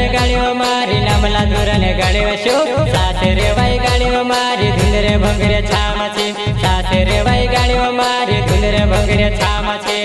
ગાડીઓ મારી લાંબલા ધોરણ ગાડીઓ શું સાથે રેવાય ગાડીઓ મારી ધુંદરે ભંગરે છામ છે સાથે રેવાય ગાડીઓ મારી ધુંદરે ભંગરે છામ છે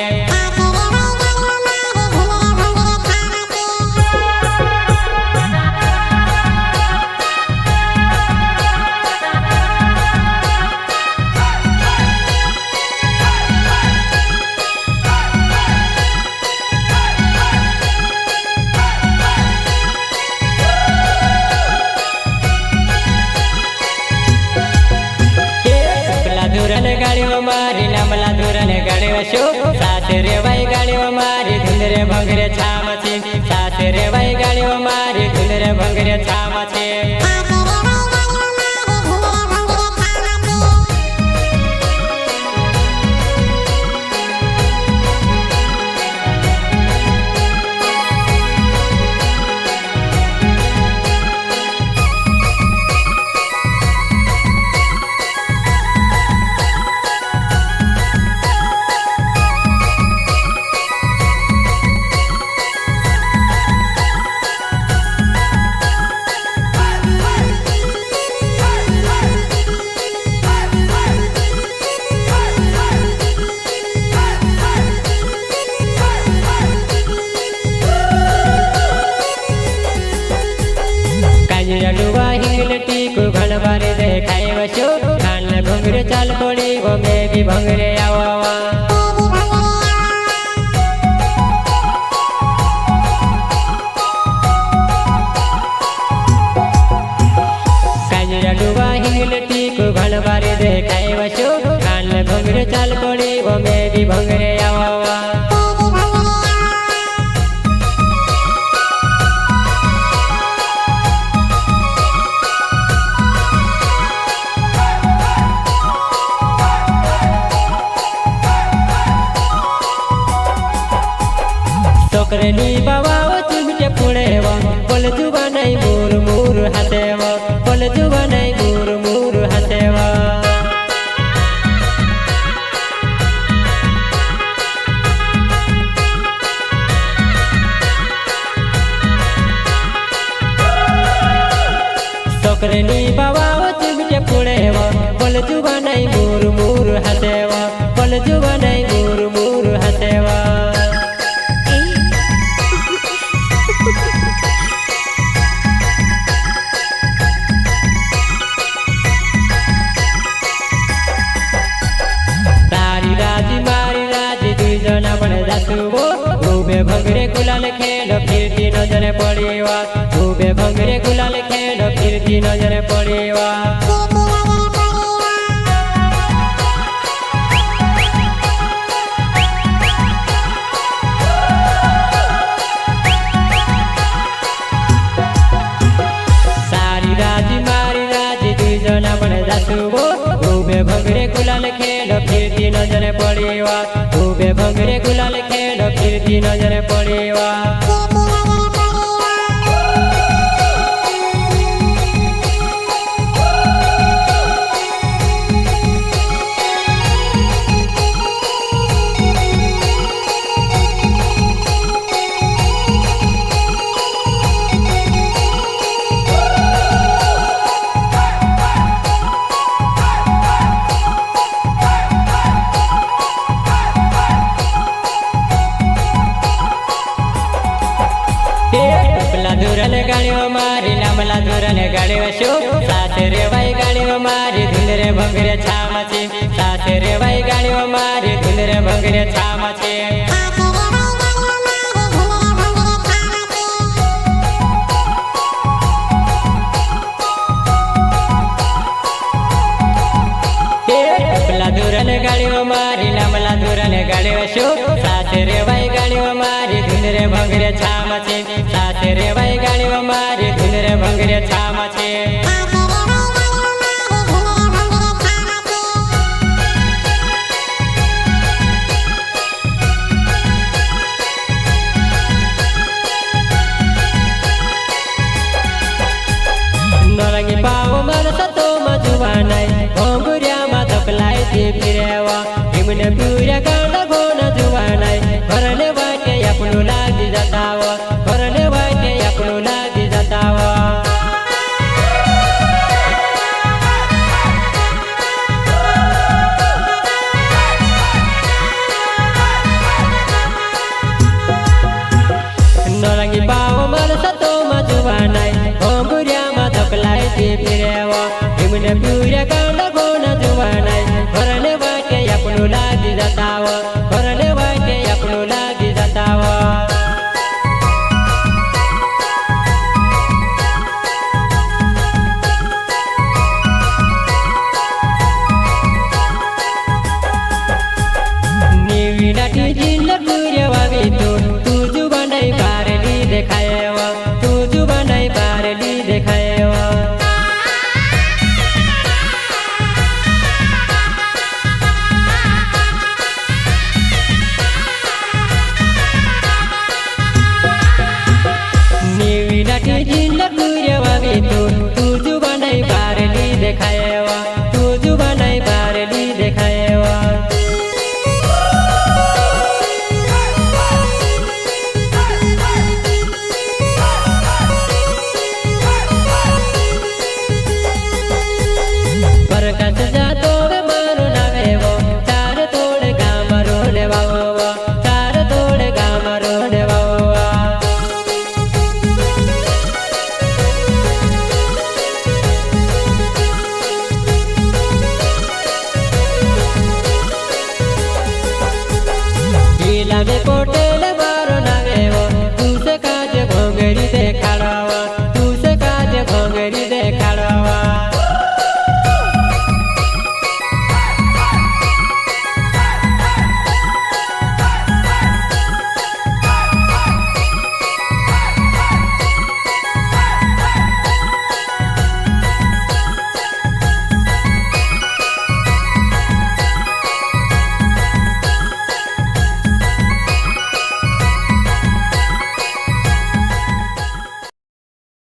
ગાડીઓ મારી લાંબલા ધોરણ ગાડીઓ શું સાથે રેવાય ગાડીઓ મારી ધુંદરે ભંગરે છામ છે સાથે રેવાય ગાડીઓ મારી ધુંદરે ભંગરે છામ છે डुबा हिंगल टीको घनबारे देखाए वशो खान भंगरे चाल पड़ी वो मैं भी भंगरे आवा काजरा डुबा हिंगल टीको घनबारे देखाए वशो खान भंगरे चाल पड़ी वो मैं भी भंगरे आवा छोकरेनी बाबा चुमटे पुणेवा बोल जुबा नहीं मूर मूर हसेवा बोल जुबा नहीं मूर मूर हसेवा छोकरेनी बाबा चुमटे पुणेवा बोल जुबा नहीं मूर मूर हसेवा बोल जुबा नहीं मूर मूर हसेवा भंगरे गुलाल खेल फिरती नजर पड़ेवा खूबे भंगरे गुलाल खेल फिरती नजर पड़ेवा सारी राजी मारी राजी दुई जना बने जासुबो खूबे भंगरे गुलाल खेल फिरती नजर पड़ेवा खूबे भंगरे गुलाल खेल फिरती नजर पड़ेवा धोरण गाड़ियों मारी लांबला धोरण गाड़ियों शो साथे रेवाय गाड़ियों मारी धुंदरे भंगरे छाम छे साथे रेवाय गाड़ियों मारी धुंदरे भंगरे छाम छे धोरण गाड़ियों मारी लांबला धोरण गाड़ियों शो साथे रेवाय गाड़ियों मारी धुंदरे भंगरे छाम छे साथे रेवाय गाड़ियों मारी धुंदरे भंगरे छाम छे पिवऱ्या पिवऱ्या गांड गोण जुवानाय भरण वाटे आपणू लागी जाताव